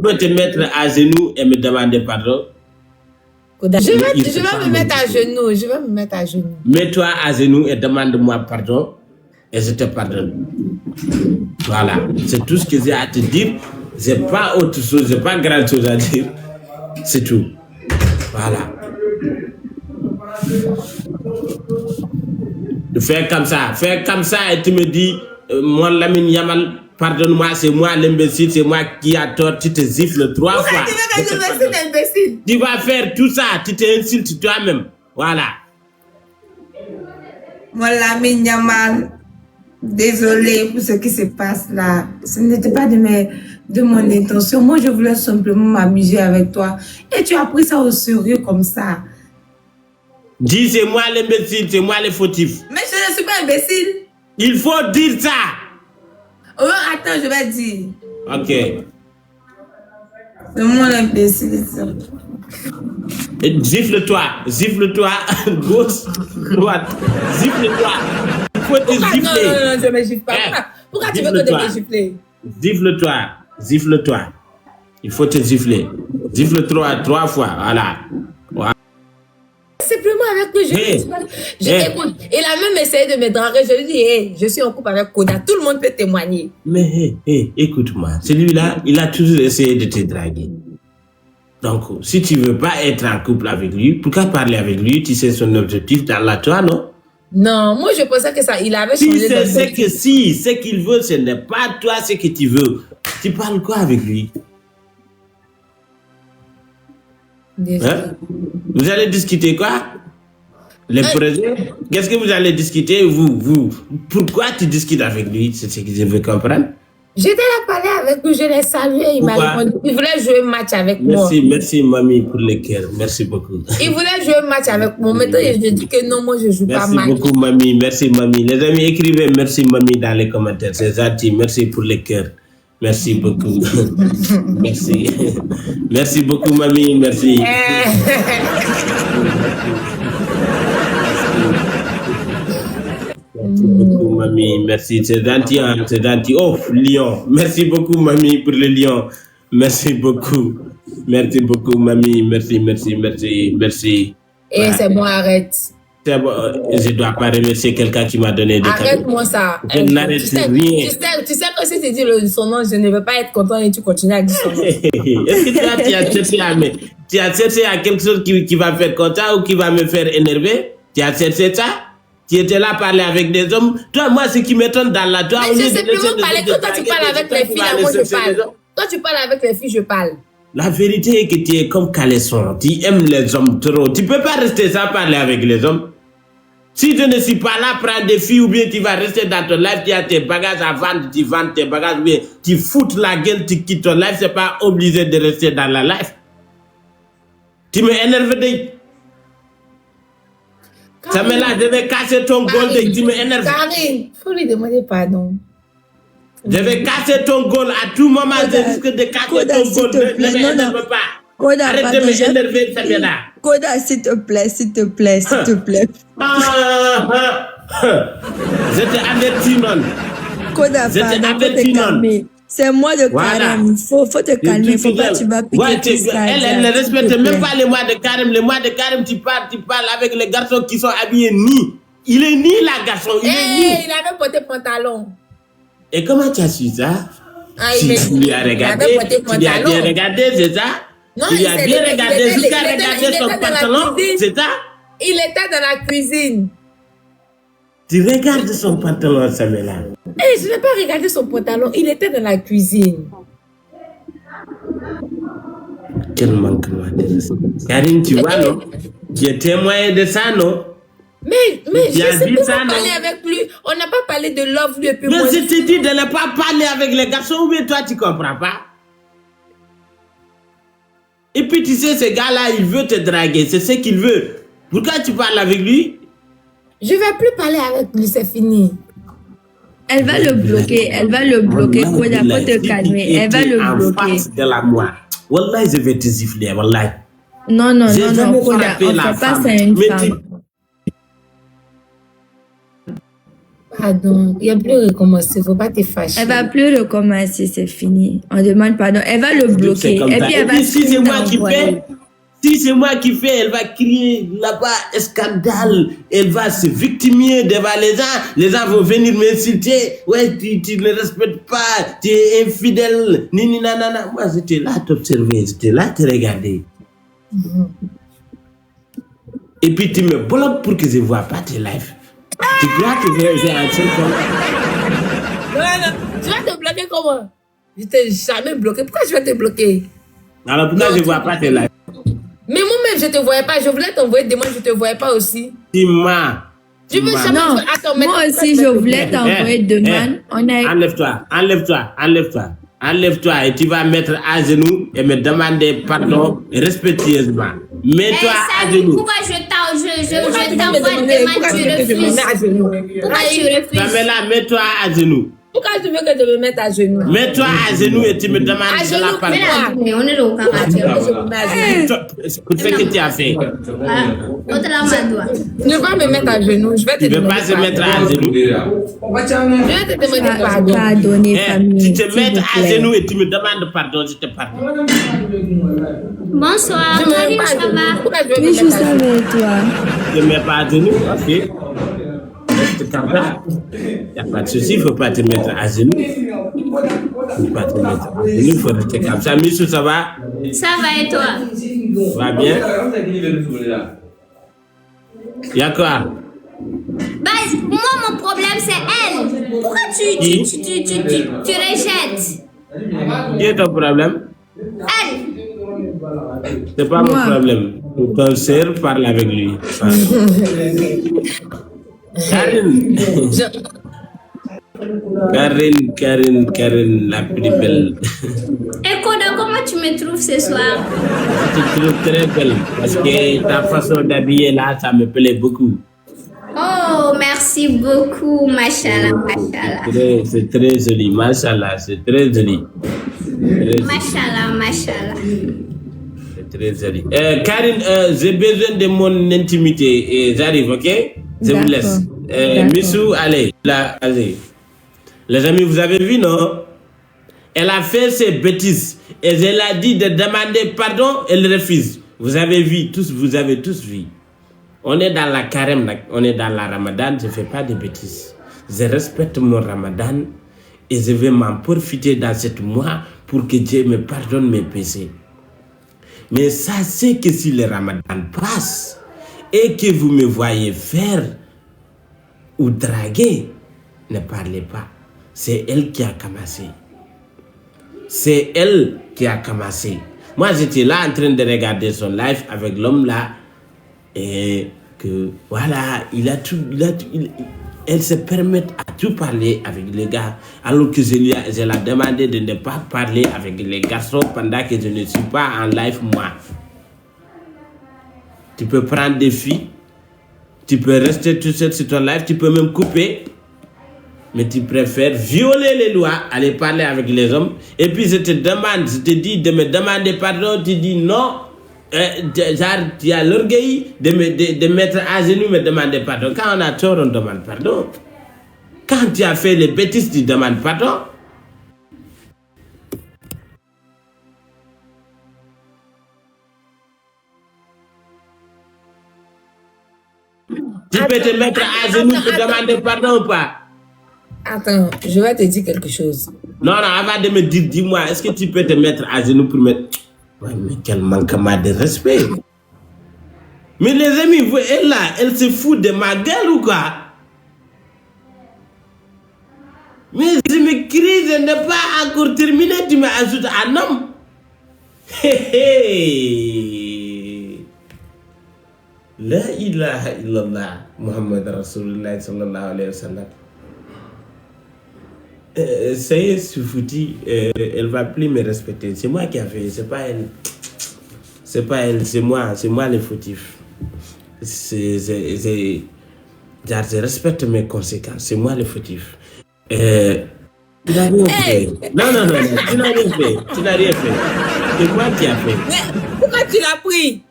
peux te mettre à genoux et me demander pardon. Je vais me mettre à genoux. Je vais me mettre à genoux. Mets-toi à genoux et demande-moi pardon et je te pardonne. Voilà, c'est tout ce que j'ai à te dire. J'ai pas autre chose, j'ai pas grand chose à dire. C'est tout. Voilà. Fais comme ça et tu me dis, mon Lamine Yamal, pardonne-moi, c'est moi l'imbécile, c'est moi qui a tort, tu te ziffles 3 fois. Pourquoi tu veux que je me cite imbécile? Tu vas faire tout ça, tu t'insultes toi-même. Voilà. Mon Lamine Yamal, désolé pour ce qui se passe là. Ce n'était pas de mon intention. Moi, je voulais simplement m'amuser avec toi. Et tu as pris ça au sérieux comme ça. Dis, c'est moi l'imbécile, c'est moi le fautif. Mais je ne suis pas imbécile. Il faut dire ça. Oh, attends, je vais dire. Ok. C'est moi l'imbécile. Gifle-toi, gauche, droite, gifle-toi. Il faut te gifler. Non, je ne me gifle pas. Pourquoi tu veux que je me gifle? Gifle-toi. Il faut te gifler. Gifle 3 fois, voilà. Simplement avec lui, écoute, il a même essayé de me draguer. Je lui dis, hey, je suis en couple avec Koda. Tout le monde peut témoigner. Mais écoute-moi, celui-là, il a toujours essayé de te draguer. Donc, si tu veux pas être en couple avec lui, pourquoi parler avec lui? Tu sais son objectif dans la toi, non? Non, moi je pensais que ça, il avait changé d'objectif. Ce qu'il veut, ce n'est pas toi ce que tu veux. Tu parles quoi avec lui? Hein? Vous allez discuter quoi? Les projets? Qu'est-ce que vous allez discuter, vous? Pourquoi tu discutes avec lui? C'est ce que je veux comprendre. J'étais là parler avec lui, je l'ai salué, il m'a répondu. Il voulait jouer un match avec moi. Merci mamie pour le cœur, merci beaucoup. Il voulait jouer un match avec moi, maintenant je dis que non, moi je joue pas match. Merci beaucoup mamie, merci mamie. Les amis, écrivez merci mamie dans les commentaires, c'est gentil, merci pour le cœur. Merci beaucoup. Merci. Merci beaucoup, mamie. Merci. Merci beaucoup, mamie. Merci. C'est gentil, hein? C'est gentil. Oh, lion. Merci beaucoup, mamie, pour le lion. Merci beaucoup. Merci beaucoup, mamie. Merci. Et ouais. C'est bon, arrête. C'est bon, je ne dois pas remercier quelqu'un qui m'a donné des cadeaux. Arrête-moi ça. Je n'arrête rien. Tu sais que si tu dis son nom, je ne veux pas être content et tu continues à dire son nom. Est-ce que tu as cherché à quelque chose qui va me faire content ou qui va me faire énerver? Tu as cherché ça? Tu étais là à parler avec des hommes? Toi, moi, ce qui m'étonne dans la toi... Mais je sais plus parler. Quand toi, tu parles avec les filles, moi, je parle. Quand tu parles avec les filles, je parle. La vérité est que tu es comme Caleçon. Tu aimes les hommes trop. Tu ne peux pas rester sans parler avec les hommes. Si tu ne suis pas là, prends des filles ou bien tu vas rester dans ton live, tu as tes bagages à vendre, tu vends tes bagages, ou bien tu foutes la gueule, tu quittes ton live, c'est pas obligé de rester dans la live. Tu m'énerves de... Ça me l'a, je vais casser ton goal de... Tu m'énerves. Karine, faut lui demander pardon. Je vais casser ton goal à tout moment, je risque de casser ton goal. Ne m'énerve pas. Koda, arrête de m'énerver, Samira. Koda, s'il te plaît. Je t'ai averti, non. Koda, pardon, faut te calmer. C'est moi de Karim. Faut te calmer. Faut pas tu vas piquer tout ça. Elle ne respecte même pas les mois de Karim. Les mois de Karim, tu parles avec les garçons qui sont habillés nus. Il est ni la garçon, il est ni. Il avait porté pantalon. Et comment tu as su ça? Tu lui as regardé, tu as bien regardé, c'est ça? Non, il a bien regardé jusqu'à regarder son pantalon, c'est ça? Il était dans la cuisine. Tu regardes son pantalon, Samela. Je n'ai pas regardé son pantalon, il était dans la cuisine. Quel manquement de respect. Karine, tu vois, non? Tu es témoin de ça, non? Mais je sais pas parler avec lui. On n'a pas parlé de love, lui, et puis moi. Mais je te dis de ne pas parler avec les garçons, mais toi, tu comprends pas? Et puis, tu sais, ce gars-là, il veut te draguer. C'est ce qu'il veut. Pourquoi tu parles avec lui? Je ne vais plus parler avec lui, c'est fini. Elle va le bloquer. Koda, faut te calmer. Elle va le bloquer. De la moi. Wallah, je vais te siffler, wallah. Non, Koda, on ne fait pas ça à une femme. Pardon, il n'y a plus recommencer, il ne faut pas te fâcher. Elle va plus recommencer, c'est fini. On demande pardon. Elle va le bloquer. Et puis elle va si c'est moi qui fais, si c'est moi qui fais, elle va crier là-bas, scandale. Elle va se victimiser devant les gens. Les gens vont venir m'insulter. Ouais, tu ne respectes pas, tu es infidèle. Nini nanana. Moi, j'étais là à t'observer, j'étais là à te regarder. Et puis tu me bloques pour que je ne vois pas tes lives. Tu crois que j'ai un seul compte? Non, tu vas te bloquer comment? Je t'ai jamais bloqué. Pourquoi je vais te bloquer? Alors pourquoi je ne vois pas tes lives? Mais moi-même, je ne te voyais pas. Je voulais t'envoyer des mots, je ne te voyais pas aussi. Dis-moi. Tu veux jamais... Non, attends, moi aussi, je voulais t'envoyer demande. Enlève-toi et tu vas mettre à genoux et me demander pardon respectueusement. Mets-toi à genoux. Pourquoi je t'envoie une demande, tu refuses? Pourquoi tu refuses? Pamela, mets-toi à genoux. Pourquoi tu veux que je me mette à genoux? Mets-toi à genoux et tu me demandes de la pardon. On est au karaté. Pour ce que tu as fait. On te la main. Ne pas me mettre à genoux. Je vais te Tu ne veux pas se mettre à genoux. Je vais te demander pardon. Pardonnez, famille. Tu te mets à genoux et tu me demandes pardon, je te pardonne. Bonsoir, Marie, ça va? Pourquoi je vais Oui, me je mettre à genoux? savais, toi. Tu ne me mets pas à genoux, ok. Reste comme ça. Il n'y a pas de souci, il ne faut pas te mettre à genoux. Il ne faut pas te mettre à genoux, il faut rester comme ça. Michou, ça va? Ça va et toi? Ça va bien? Il y a quoi? Bah, moi, mon problème, c'est elle. Pourquoi tu rejettes? Qui est ton problème? Elle. C'est pas mon problème. Ton sœur parle avec lui. Karine, la plus belle. Et Koda, comment tu me trouves ce soir? Tu te trouves très belle parce que ta façon d'habiller là, ça me plaît beaucoup. Oh, merci beaucoup, machallah, machallah. C'est très joli, machallah, c'est très joli. Machallah, machallah. C'est très joli. Karine, j'ai besoin de mon intimité et j'arrive, ok? Je vous laisse. Missou, allez, là, allez. Les amis, vous avez vu, non? Elle a fait ses bêtises et elle a dit de demander pardon, elle refuse. Vous avez vu, tous, vous avez tous vu. On est dans la carême, on est dans la ramadan, je ne fais pas de bêtises. Je respecte mon ramadan et je vais m'en profiter dans ce mois pour que Dieu me pardonne mes péchés. Mais sachez que si le ramadan passe et que vous me voyez faire ou draguer, ne parlez pas. C'est elle qui a commencé. C'est elle qui a commencé. Moi, j'étais là en train de regarder son live avec l'homme là. Et que, voilà, elle se permet à tout parler avec les gars. Alors que je l'ai demandé de ne pas parler avec les garçons pendant que je ne suis pas en live, moi. Tu peux prendre des filles. Tu peux rester tout seul sur ton live. Tu peux même couper. Mais tu préfères violer les lois, aller parler avec les hommes. Et puis je te demande, je te dis de me demander pardon, tu dis non. Genre, tu as l'orgueil de mettre à genoux, me demander pardon. Quand on a tort, on demande pardon. Quand tu as fait les bêtises, tu demandes pardon. Tu peux te mettre à genoux pour demander pardon ou pas? Attends, je vais te dire quelque chose. Non, avant de me dire, dis-moi, est-ce que tu peux te mettre à genoux pour mettre... Ouais, mais quel manquement de respect. Mais les amis, vous, elle là, elle se fout de ma gueule ou quoi? Mais je me crie, je n'ai pas encore terminé, tu m'ajoutes un homme. La ilaha illallah, Muhammad Rasulullah sallallahu alayhi wa sallam. Ça y est, c'est foutu. Elle va plus me respecter. C'est moi qui ai fait, c'est pas elle. C'est pas elle, c'est moi le fautif. Je respecte mes conséquences, c'est moi le fautif. Tu n'as rien fait. Non, tu n'as rien fait. Tu n'as rien fait. C'est moi qui ai fait. Mais pourquoi tu l'as pris?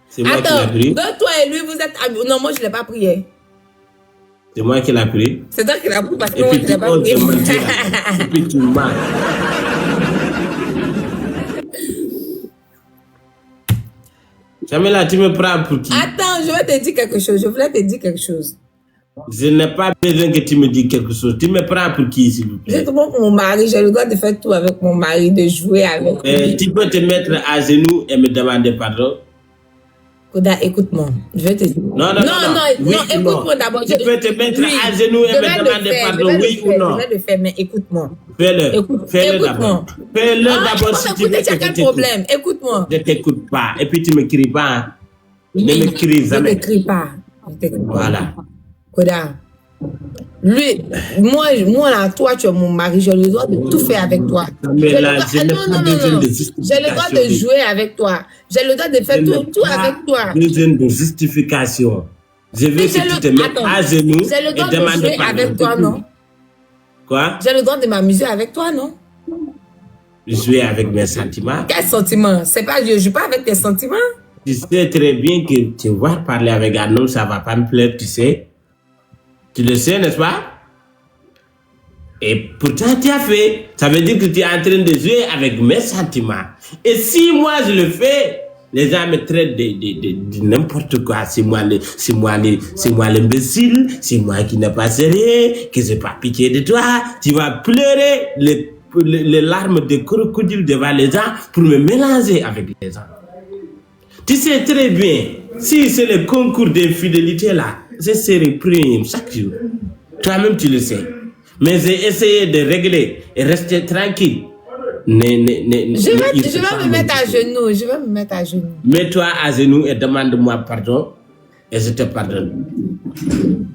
C'est moi qui l'ai pris. Attends, toi et lui, vous êtes amis. Non, moi je ne l'ai pas pris. C'est moi qui l'ai pris. C'est toi qui l'as pris parce que Et moi, puis je l'ai tu pas oses pris. te mentir. Et puis tu mens. Jamila, tu me prends pour qui? Attends, je vais te dire quelque chose. Je voulais te dire quelque chose. Je n'ai pas besoin que tu me dises quelque chose. Tu me prends pour qui, s'il vous Je plaît? te prends pour mon mari. J'ai le droit de faire tout avec mon mari, de jouer avec lui. Tu peux te mettre à genoux et me demander pardon? Koda, écoute-moi. Je vais te dire. Non, oui, écoute-moi d'abord. Tu peux te mettre à genoux et me demander pardon, oui ou non? Je vais le faire, mais écoute-moi. Fais-le. Fais-le Écoute-moi. d'abord. Fais-le d'abord si tu veux. Tu as quel problème? Écoute-moi. Je ne t'écoute pas. Et puis tu ne me cries pas. Hein. Ne me crie jamais. Je ne t'écris pas. Voilà. Koda. Lui, moi là, toi, tu es mon mari, j'ai le droit de tout faire avec toi. Mais là, je n'ai pas besoin de justification. J'ai le droit de jouer avec toi. J'ai le droit de faire tout avec toi. Je n'ai pas besoin de justification. Je veux que tu te mettes à genoux j'ai le et droit de demande jouer pardon. avec toi, non? Quoi? J'ai le droit de m'amuser avec toi, non? Jouer avec mes sentiments. Quel sentiment? C'est pas, je joue pas avec tes sentiments. Tu sais très bien que tu vas parler avec un homme, ça ne va pas me plaire, tu sais. Tu le sais, n'est-ce pas? Et pourtant, tu as fait. Ça veut dire que tu es en train de jouer avec mes sentiments. Et si moi, je le fais, les gens me traitent de n'importe quoi. C'est moi l'imbécile, c'est moi qui n'ai pas serré, que je n'ai pas piqué de toi. Tu vas pleurer les larmes de crocodile devant les gens pour me mélanger avec les gens. Tu sais très bien, si c'est le concours d'infidélité là, je serai prime chaque jour. Toi-même, tu le sais. Mais j'ai essayé de régler et rester tranquille. Je vais me mettre à genoux. Je vais me mettre à genoux. Mets-toi à genoux et demande-moi pardon. Et je te pardonne.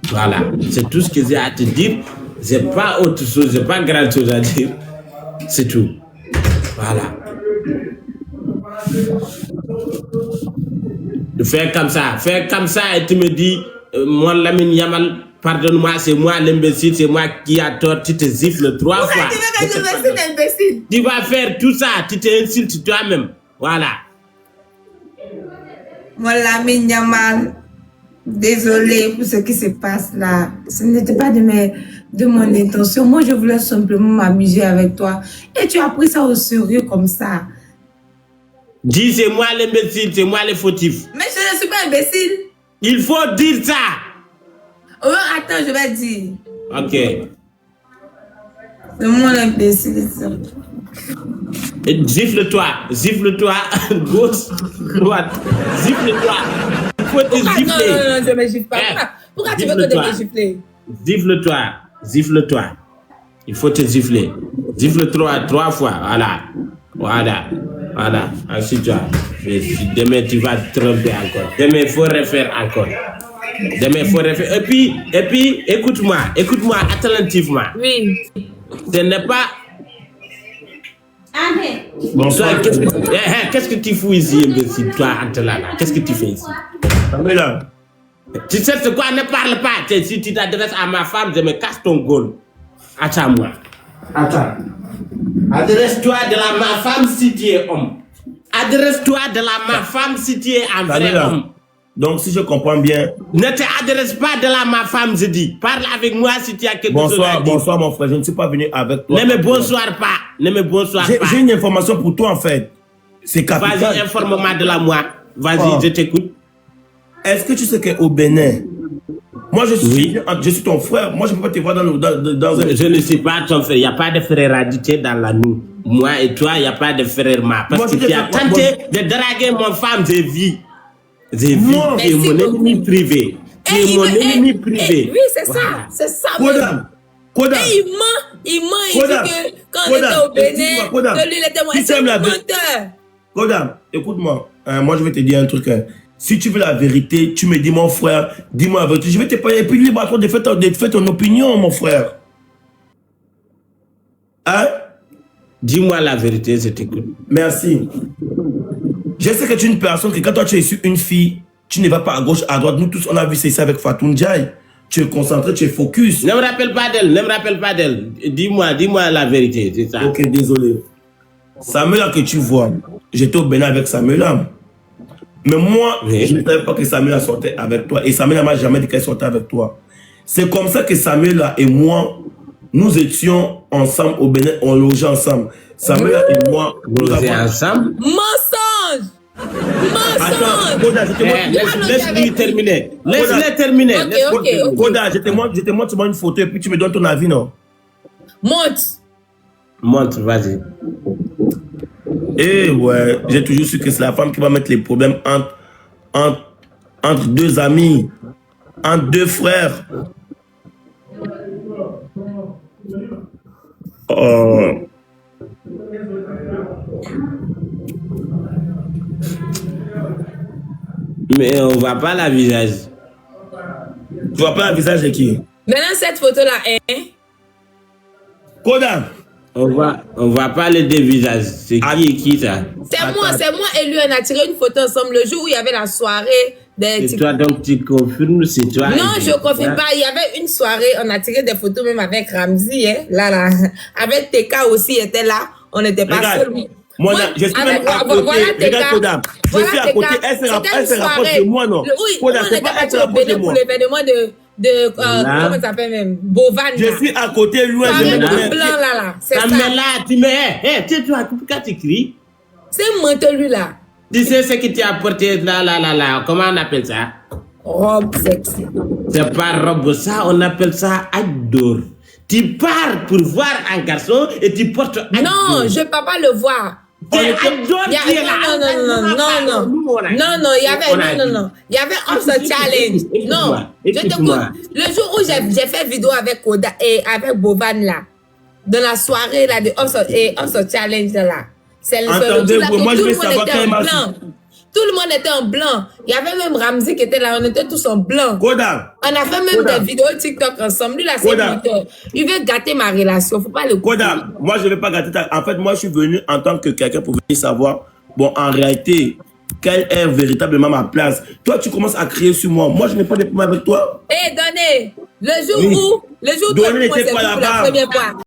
Voilà. C'est tout ce que j'ai à te dire. Je n'ai pas autre chose, je n'ai pas grand chose à dire. C'est tout. Voilà. Fais comme ça et tu me dis, moi Lamine Yamal, pardonne-moi, c'est moi l'imbécile, c'est moi qui a tort, tu te ziffles 3 fois. Pourquoi tu veux que je me suis imbécile? Tu vas faire tout ça, tu t'insultes toi-même. Voilà. Moi Lamine Yamal, désolé pour ce qui se passe là. Ce n'était pas de mon intention. Moi, je voulais simplement m'amuser avec toi. Et tu as pris ça au sérieux comme ça. Dis, c'est moi l'imbécile, c'est moi le fautif. Mais je ne suis pas imbécile. Il faut dire ça. Oh, attends, je vais dire. Ok. C'est moi l'imbécile. Gifle-toi, gauche, droite, gifle-toi. Il faut te gifler. Non, je ne me gifle pas. Pourquoi tu veux que je me gifle? Gifle-toi. Il faut te gifler. Gifle 3 fois, voilà. Ensuite, demain, tu vas te tromper encore. Demain, il faut refaire encore. Et puis, écoute-moi attentivement. Oui. Ce n'est pas... Bonsoir. Qu'est-ce que tu fous ici, imbécile, toi, Antela, là? Qu'est-ce que tu fais ici? Jamila. Tu sais ce quoi? Ne parle pas. Si tu t'adresses à ma femme, je me casse ton gueule. Attends-moi. Attends. Adresse-toi de ma femme si tu es homme. Adresse-toi de ma femme si tu es un vrai homme. Donc, si je comprends bien... Ne t'adresse pas de ma femme, je dis. Parle avec moi si tu as quelque chose à dire. Bonsoir, mon frère. Je ne suis pas venu avec toi. Ne me bonsoir pas. J'ai une information pour toi, en fait. C'est capital. Vas-y, informe-moi de la moi. Vas-y, je t'écoute. Est-ce que tu sais qu'au Bénin, moi, je suis ton frère. Moi, je ne peux pas te voir dans un... Je ne suis pas ton frère. Il n'y a pas de fréralité dans la nous. Moi et toi, il n'y a pas de frère. Parce que tu as tenté de draguer mon femme, j'ai vu. Tu es mon ennemi privé. Tu es mon ennemi privé. Oui, c'est ça. C'est ça. Kodam. Et il ment. Il dit que quand on était au Bénin, que lui, il était menteur. Kodam, écoute-moi. Moi, je vais te dire un truc. Si tu veux la vérité, tu me dis, mon frère, dis-moi la vérité. Je vais te parler. Et puis, libre à toi de faire ton opinion, mon frère. Hein? Dis-moi la vérité, je t'écoute. Merci. Je sais que tu es une personne que quand toi tu es sur une fille, tu ne vas pas à gauche, à droite. Nous tous, on a vu ça avec Fatou Ndiaye. Tu es concentré, tu es focus. Ne me rappelle pas d'elle. Dis-moi la vérité, c'est ça. Ok, désolé. Samuel que tu vois, j'étais au Bénin avec Samuel. Mais moi, je ne savais pas que Samuel sortait avec toi. Et Samuel ne m'a jamais dit qu'elle sortait avec toi. C'est comme ça que Samuel et moi, nous étions ensemble au Bénin, on logeait ensemble. Samuel et moi, nous Vous êtes avons... ensemble? Mensonge! Attends, Koda, Laisse-lui terminer. Laisse-le terminer. Ok. Koda, je te montre seulement une photo et puis tu me donnes ton avis, non? Montre, vas-y. Eh ouais, j'ai toujours su que c'est la femme qui va mettre les problèmes entre deux amis, entre deux frères. Oh. Mais on voit pas la visage. Tu vois pas le visage de qui? Maintenant, cette photo-là, hein? Koda! On voit pas les deux visages. C'est qui et qui ça? C'est moi et lui, on a tiré une photo ensemble le jour où il y avait la soirée des... C'est toi donc tu confirmes, c'est toi. Non, je ne confirme pas. Il y avait une soirée, on a tiré des photos même avec Ramzi, hein, là. Avec Teka aussi, il était là. On n'était pas seuls. Moi, je suis même à côté. Regarde, Koda. Je suis à côté. Elle se rapproche de moi, non? Oui, Koda, c'est pas elle se rapproche de moi. Pour l'événement comment ça s'appelle même? Bovan. Je suis à côté, loin. Je blanc, là. C'est ça. Mais là, tu me... tu vois, pourquoi tu cries? C'est menteur, lui, là. Tu sais ce que tu as apporté là. Comment on appelle ça? Robe sexy. C'est pas robe, ça, on appelle ça adore. Tu pars pour voir un garçon et tu portes adore. Non, je ne peux pas le voir. C'est adore qui est là. Non, il y avait Ops Challenge. Non, je t'écoute. Le jour où j'ai fait vidéo avec Koda et avec Bovan là, dans la soirée là de Ops Challenge là, c'est le Attendez, moi je vais savoir quand même. Tout le monde était en blanc. Il y avait même Ramzi qui était là. On était tous en blanc. Koda. On a fait même des vidéos TikTok ensemble. Lui, là, c'est menteur. Il veut gâter ma relation. Faut pas le Koda, moi, je ne vais pas gâter ta... En fait, moi, je suis venu en tant que quelqu'un pour venir savoir, bon, en réalité, quelle est véritablement ma place. Toi, tu commences à crier sur moi. Moi, je n'ai pas de problème avec toi. Donnez. Le jour où... Le jour où... Donnez n'était pas là-bas. La première fois.